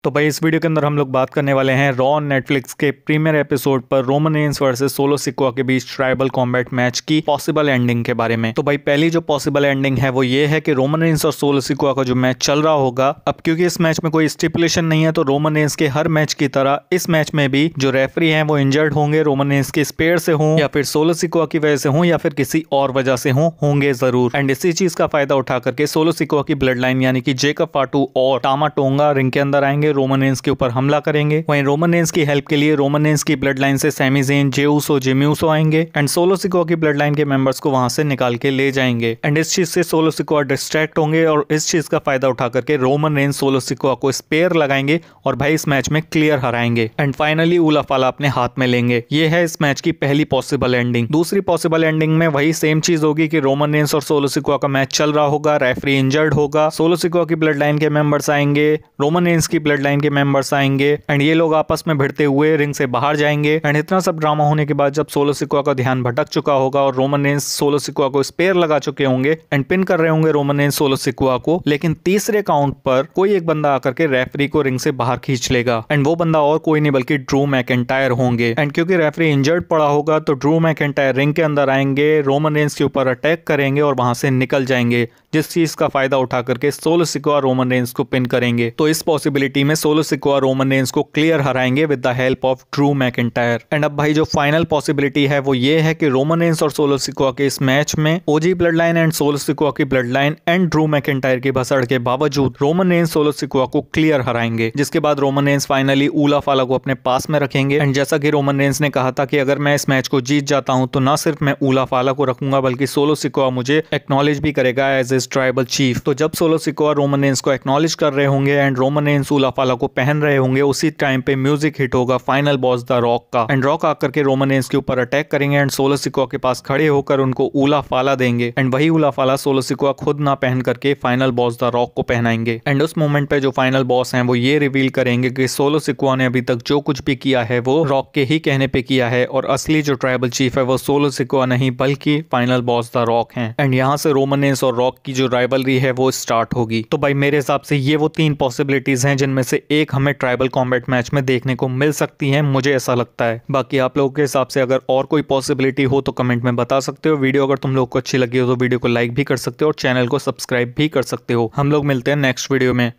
तो भाई इस वीडियो के अंदर हम लोग बात करने वाले हैं रॉ नेटफ्लिक्स के प्रीमियर एपिसोड पर Roman Reigns versus solo Sikoa के बीच ट्राइबल कॉम्बैट मैच की पॉसिबल एंडिंग के बारे में। तो भाई पहली जो पॉसिबल एंडिंग है वो ये है कि रोमन रेंस और सोलो सिकोआ का जो मैच चल रहा होगा, अब क्योंकि इस मैच में कोई स्टिपुलेशन नहीं है तो रोमन रेंस के हर मैच की तरह इस मैच में भी जो रेफरी हैं वो इंजर्ड होंगे, रोमन रेंस के स्पेयर से हों या फिर सोलो सिकोआ की वजह से हों या फिर किसी और वजह से होंगे जरूर। एंड इसी चीज का फायदा उठा करके सोलो सिकोआ की ब्लड लाइन यानी कि जेकब फाटू और टामा टोंगा रिंग के अंदर आएंगे, रोमन रेंस के ऊपर हमला करेंगे। वहीं रोमन रेंस की हेल्प के लिए रोमन रेंस की ब्लड लाइन से Sami Zayn, Jey Uso, Jimmy Uso आएंगे एंड सोलो सिकोआ की ब्लड लाइन के मेंबर्स को वहां से निकाल के ले जाएंगे। एंड इस चीज से सोलो सिकोआ डिस्ट्रैक्ट होंगे और इस चीज का फायदा उठा करके रोमन रेंस सोलो सिकोआ को स्पेयर लगाएंगे और भाई इस मैच में क्लियर हराएंगे एंड फाइनली उलाफाला अपने हाथ में लेंगे। ये है इस मैच की पहली पॉसिबल एंडिंग। दूसरी पॉसिबल एंडिंग में वही सेम चीज होगी कि रोमन रेंस और सोलो सिकोआ का मैच चल रहा होगा, रेफरी इंजर्ड होगा, सोलो सिकोआ की ब्लड लाइन के मेंबर्स आएंगे, रोमन रेंस की ब्लड लाइन के मेंबर्स आएंगे एंड ये लोग आपस में भिड़ते हुए रिंग से बाहर जाएंगे। एंड इतना सब ड्रामा होने के बाद जब सोलो सिकोआ का ध्यान भटक चुका होगा और रोमन रेंस सोलो सिकोआ को स्पेयर लगा चुके होंगे एंड पिन कर रहे होंगे रोमन रेंस सोलो सिकोआ को, लेकिन तीसरे काउंट पर कोई एक बंदा आकर के रेफरी को रिंग से बाहर खींच लेगा एंड वो बंदा और कोई नहीं बल्कि ड्रू मैकिंटायर होंगे। एंड क्योंकि रेफरी इंजर्ड पड़ा होगा तो ड्रू मैकिंटायर रिंग के अंदर आएंगे, रोमन रेंस के ऊपर अटैक करेंगे और वहां से निकल जाएंगे, जिस चीज का फायदा उठा करके सोलो सिकोआ रोमन रेंस को पिन करेंगे। तो इस पॉसिबिलिटी में सोलो सिकोआ रोमन रेंस को क्लियर हराएंगे with the help of Drew McIntyre. And अब भाई जो फाइनल पॉसिबिलिटी है वो ये है कि रोमन रेंस और सोलो सिकोआ के इस मैच में OG blood line and Solo Sikoa की blood line and Drew McIntyre की भसड़ के बावजूद रोमन रेंस सोलो सिकोआ को क्लियर हराएंगे, जिसके बाद रोमन रेंस फाइनली उलाफाला को अपने पास में रखेंगे। एंड जैसा कि रोमन रेंस ने कहा था कि अगर मैं इस मैच को जीत जाता हूं तो ना सिर्फ मैं उलाफाला को रखूंगा बल्कि सोलो सिकोआ मुझे एक्नॉलेज भी करेगा एज ए ट्राइबल चीफ। तो जब सोलो सिकोआ रोमन रेंस को एक्नॉलेज कर रहे होंगे एंड रोमन रेंस उलाफाला को पहन रहे होंगे, उसी टाइम पे म्यूजिक हिट होगा फाइनल बॉस द रॉक का एंड रॉक आकर के रोमन रेंस के ऊपर अटैक करेंगे एंड सोलो सिकोआ के पास खड़े होकर उनको उलाफाला देंगे एंड वही उलाफाला सोलो सिकोआ खुद ना पहन करके फाइनल बॉस द रॉक को पहनाएंगे। एंड उस मोमेंट पे जो फाइनल बॉस हैं वो ये रिवील करेंगे कि सोलो सिकोआ ने अभी तक जो कुछ भी किया है वो रॉक के ही कहने पे किया है और असली जो ट्राइबल चीफ है वो सोलो सिकोआ नहीं बल्कि फाइनल बॉस द रॉक हैं। एंड यहाँ से रोमन रेंस और रॉक की जो राइवलरी है वो स्टार्ट होगी। तो भाई मेरे हिसाब से ये वो तीन पॉसिबिलिटीज हैं जिनमें से एक हमें ट्राइबल कॉम्बैट मैच में देखने को मिल सकती है, मुझे ऐसा लगता है। बाकी आप लोगों के हिसाब से अगर और कोई पॉसिबिलिटी हो तो कमेंट में बता सकते हो। वीडियो अगर तुम लोग को अच्छी लगी हो तो वीडियो को लाइक भी कर सकते हो और चैनल को सब्सक्राइब भी कर सकते हो। हम लोग मिलते हैं नेक्स्ट वीडियो में।